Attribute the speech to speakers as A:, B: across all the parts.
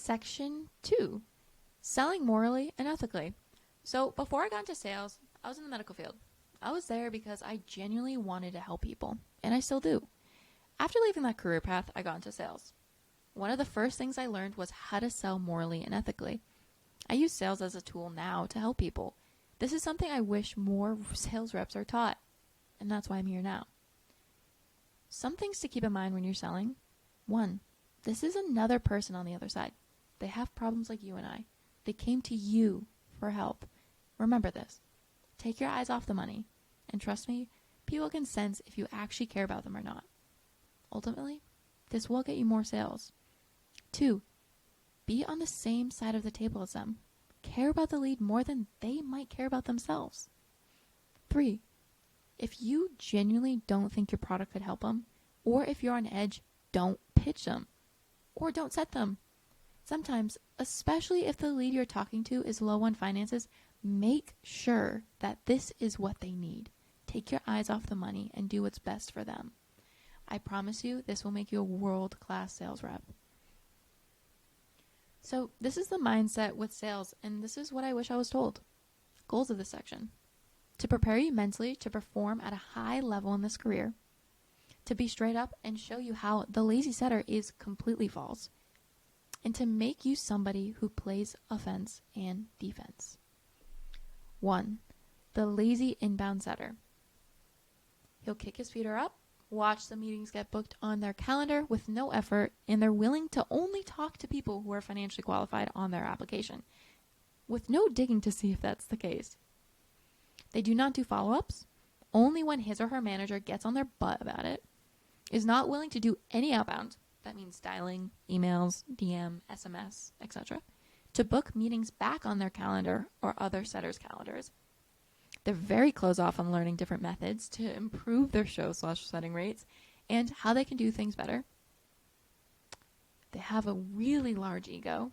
A: Section 2, selling morally and ethically. So before I got into sales, I was in the medical field. I was there because I genuinely wanted to help people, and I still do. After leaving that career path, I got into sales. One of the first things I learned was how to sell morally and ethically. I use sales as a tool now to help people. This is something I wish more sales reps are taught, and that's why I'm here now. Some things to keep in mind when you're selling. 1, this is another person on the other side. They have problems like you and I. They came to you for help. Remember this. Take your eyes off the money, and trust me, people can sense if you actually care about them or not. Ultimately, this will get you more sales. 2, be on the same side of the table as them. Care about the lead more than they might care about themselves. 3, if you genuinely don't think your product could help them, or if you're on edge, don't pitch them, or don't set them. Sometimes, especially if the lead you're talking to is low on finances, make sure that this is what they need. Take your eyes off the money and do what's best for them. I promise you, this will make you a world-class sales rep. So this is the mindset with sales, and this is what I wish I was told. Goals of this section. To prepare you mentally to perform at a high level in this career. To be straight up and show you how the lazy setter is completely false. And to make you somebody who plays offense and defense. 1, the lazy inbound setter. He'll kick his feet up, watch the meetings get booked on their calendar with no effort, and they're willing to only talk to people who are financially qualified on their application, with no digging to see if that's the case. They do not do follow-ups, only when his or her manager gets on their butt about it, is not willing to do any outbound, that means dialing, emails, DM, SMS, etc., to book meetings back on their calendar or other setters' calendars. They're very closed off on learning different methods to improve their show/setting rates and how they can do things better. They have a really large ego,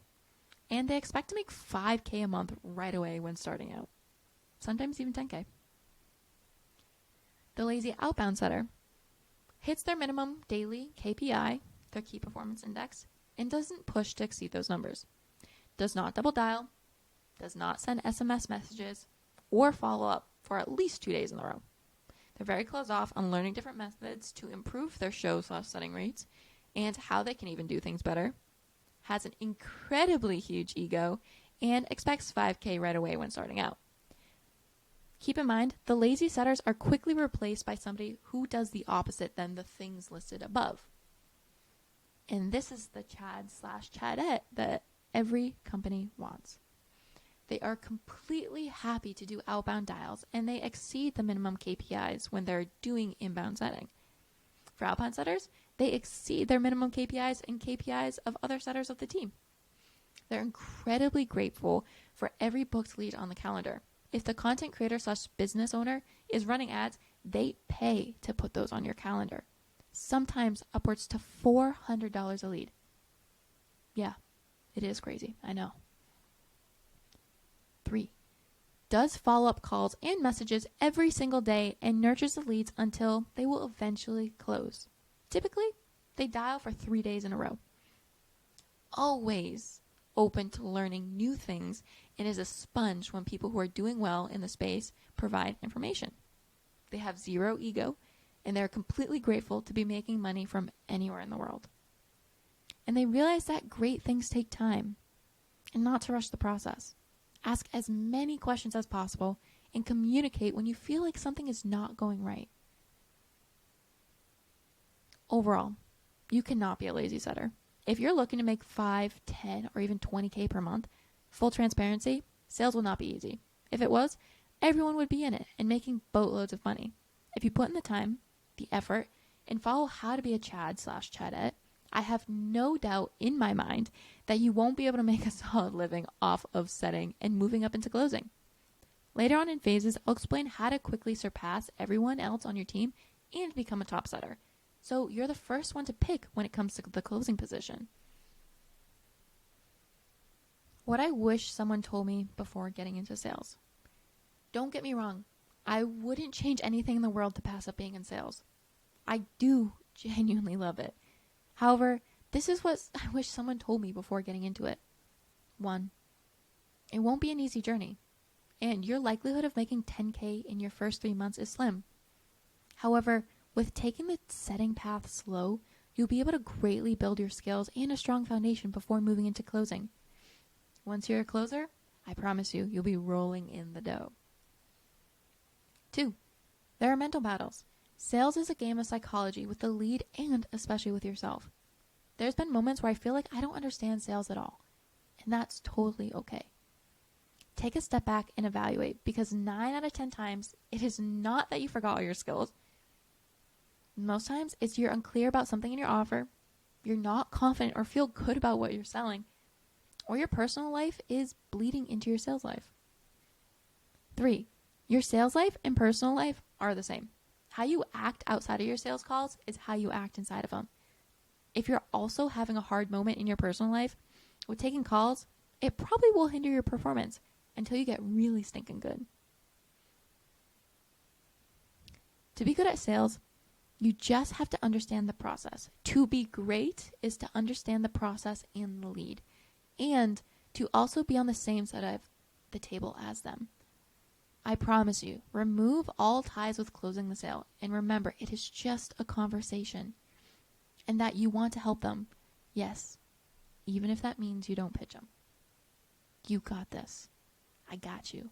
A: and they expect to make $5,000 a month right away when starting out. Sometimes even $10,000. The lazy outbound setter hits their minimum daily KPI, their key performance index, and doesn't push to exceed those numbers. Does not double dial, does not send SMS messages, or follow up for at least 2 days in a row. They're very closed off on learning different methods to improve their show/setting rates and how they can even do things better. Has an incredibly huge ego and expects $5,000 right away when starting out. Keep in mind, the lazy setters are quickly replaced by somebody who does the opposite than the things listed above. And this is the Chad/Chadette that every company wants. They are completely happy to do outbound dials, and they exceed the minimum KPIs when they're doing inbound setting. For outbound setters, they exceed their minimum KPIs and KPIs of other setters of the team. They're incredibly grateful for every booked lead on the calendar. If the content creator/business owner is running ads, they pay to put those on your calendar. Sometimes upwards to $400 a lead. Yeah, it is crazy, I know. 3, does follow-up calls and messages every single day and nurtures the leads until they will eventually close. Typically, they dial for 3 days in a row. Always open to learning new things and is a sponge when people who are doing well in the space provide information. They have zero ego, and they're completely grateful to be making money from anywhere in the world. And they realize that great things take time and not to rush the process. Ask as many questions as possible and communicate when you feel like something is not going right. Overall, you cannot be a lazy setter. If you're looking to make 5, 10, or even $20,000 per month, full transparency, sales will not be easy. If it was, everyone would be in it and making boatloads of money. If you put in the time, the effort, and follow how to be a Chad/Chadette, I have no doubt in my mind that you won't be able to make a solid living off of setting and moving up into closing. Later on in phases, I'll explain how to quickly surpass everyone else on your team and become a top setter. So you're the first one to pick when it comes to the closing position. What I wish someone told me before getting into sales. Don't get me wrong. I wouldn't change anything in the world to pass up being in sales. I do genuinely love it. However, This is what I wish someone told me before getting into it. 1, it won't be an easy journey, and your likelihood of making 10K in your first 3 months is slim. However, with taking the setting path slow, you'll be able to greatly build your skills and a strong foundation before moving into closing. Once you're a closer, I promise you, you'll be rolling in the dough. 2, there are mental battles. Sales is a game of psychology with the lead and especially with yourself. There's been moments where I feel like I don't understand sales at all, and that's totally okay. Take a step back and evaluate, because 9 out of 10 times, it is not that you forgot all your skills. Most times, it's you're unclear about something in your offer, you're not confident or feel good about what you're selling, or your personal life is bleeding into your sales life. 3, your sales life and personal life are the same. How you act outside of your sales calls is how you act inside of them. If you're also having a hard moment in your personal life with taking calls, it probably will hinder your performance until you get really stinking good. To be good at sales, you just have to understand the process. To be great is to understand the process and the lead, and to also be on the same side of the table as them. I promise you, remove all ties with closing the sale, and remember, it is just a conversation, and that you want to help them. Yes, even if that means you don't pitch them. You got this. I got you.